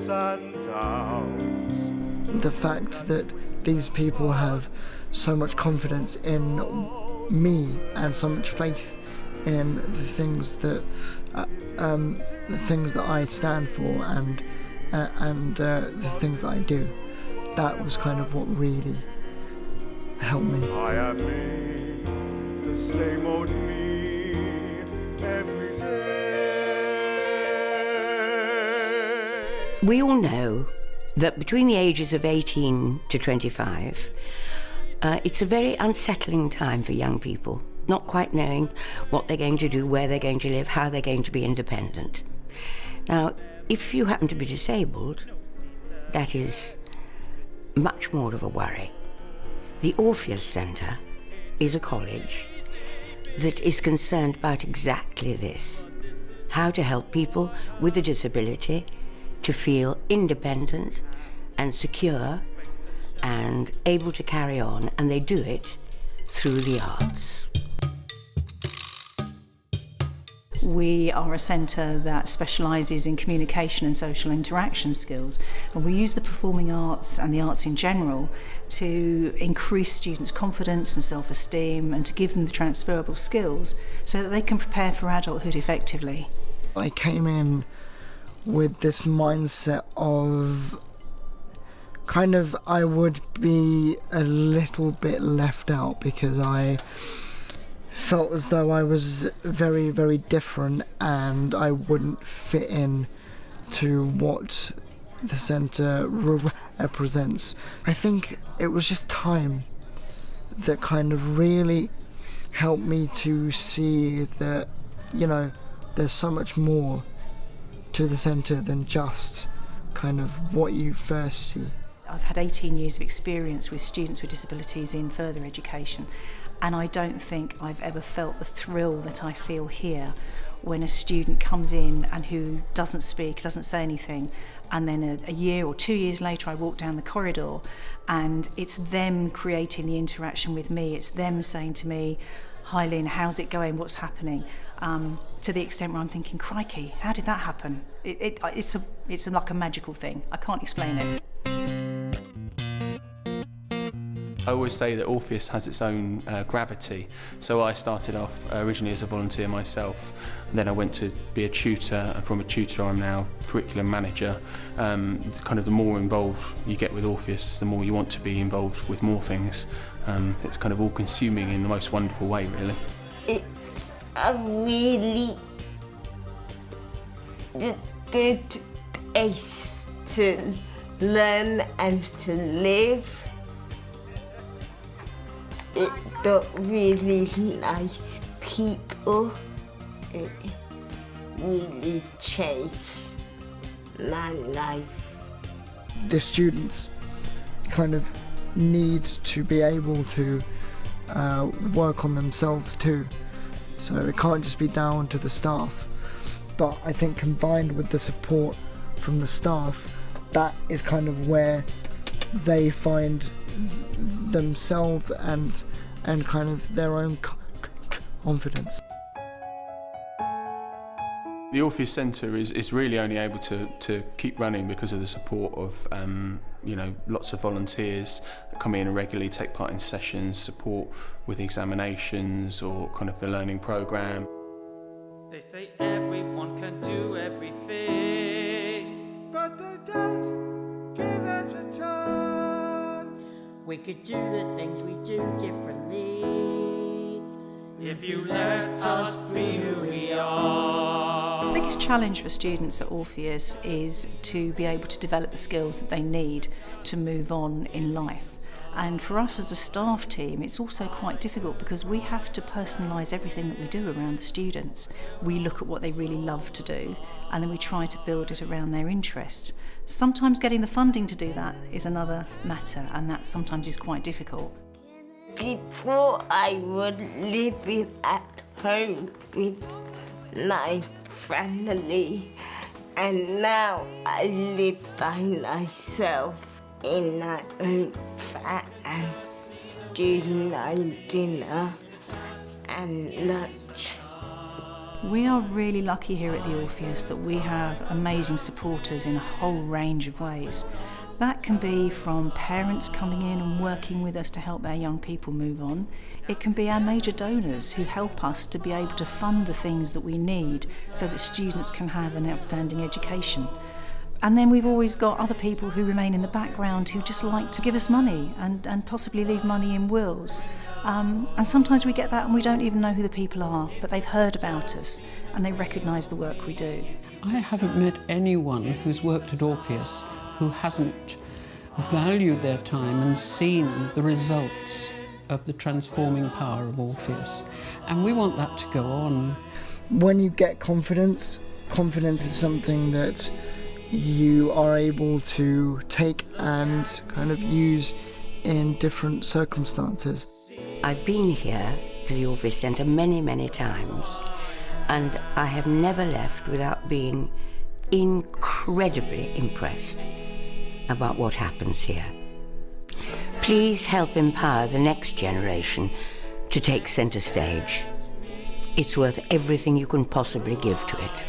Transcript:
ups and downs. The fact that these people have so much confidence in me and so much faith in the things that I stand for and the things that I do, that was kind of what really helped me. I am me, the same old me, every day. We all know that between the ages of 18 to 25, it's a very unsettling time for young people, not quite knowing what they're going to do, where they're going to live, how they're going to be independent. Now, if you happen to be disabled, that is much more of a worry. The Orpheus Centre is a college that is concerned about exactly this, how to help people with a disability to feel independent and secure and able to carry on, and they do it through the arts. We are a centre that specialises in communication and social interaction skills, and we use the performing arts and the arts in general to increase students' confidence and self-esteem and to give them the transferable skills so that they can prepare for adulthood effectively. I came in with this mindset of kind of I would be a little bit left out because I felt as though I was very, very different and I wouldn't fit in to what the centre represents. I think it was just time that kind of really helped me to see that, you know, there's so much more to the centre than just kind of what you first see. I've had 18 years of experience with students with disabilities in further education, and I don't think I've ever felt the thrill that I feel here when a student comes in and who doesn't speak, doesn't say anything, and then a year or 2 years later I walk down the corridor and it's them creating the interaction with me, it's them saying to me, "Hi Lynn, how's it going, what's happening?" To the extent where I'm thinking, crikey, how did that happen? It's like a magical thing, I can't explain it. I always say that Orpheus has its own gravity. So I started off originally as a volunteer myself, then I went to be a tutor, and from a tutor I'm now curriculum manager. Kind of the more involved you get with Orpheus, the more you want to be involved with more things. It's kind of all consuming in the most wonderful way, really. It's a really good place to learn and to live. It got really nice people. It really changed my life. The students kind of need to be able to work on themselves too. So it can't just be down to the staff. But I think combined with the support from the staff, that is kind of where they find themselves and kind of their own confidence. The Orpheus Centre is really only able to keep running because of the support of lots of volunteers that come in and regularly take part in sessions, support with examinations or kind of the learning programme. They say everyone can do everything, but they don't give us a chance. We could do the things we do differently if you let us be who we are. The biggest challenge for students at Orpheus is to be able to develop the skills that they need to move on in life. And for us as a staff team, it's also quite difficult because we have to personalise everything that we do around the students. We look at what they really love to do and then we try to build it around their interests. Sometimes getting the funding to do that is another matter, and that sometimes is quite difficult. Before I would live at home with my family, and now I live by myself in my own flat and do my dinner and lunch. We are really lucky here at the Orpheus that we have amazing supporters in a whole range of ways. That can be from parents coming in and working with us to help their young people move on. It can be our major donors who help us to be able to fund the things that we need so that students can have an outstanding education. And then we've always got other people who remain in the background who just like to give us money and possibly leave money in wills. And sometimes we get that and we don't even know who the people are, but they've heard about us and they recognise the work we do. I haven't met anyone who's worked at Orpheus who hasn't valued their time and seen the results of the transforming power of Orpheus. And we want that to go on. When you get confidence is something that you are able to take and kind of use in different circumstances. I've been here to the Orpheus Centre many, many times, and I have never left without being incredibly impressed about what happens here. Please help empower the next generation to take centre stage. It's worth everything you can possibly give to it.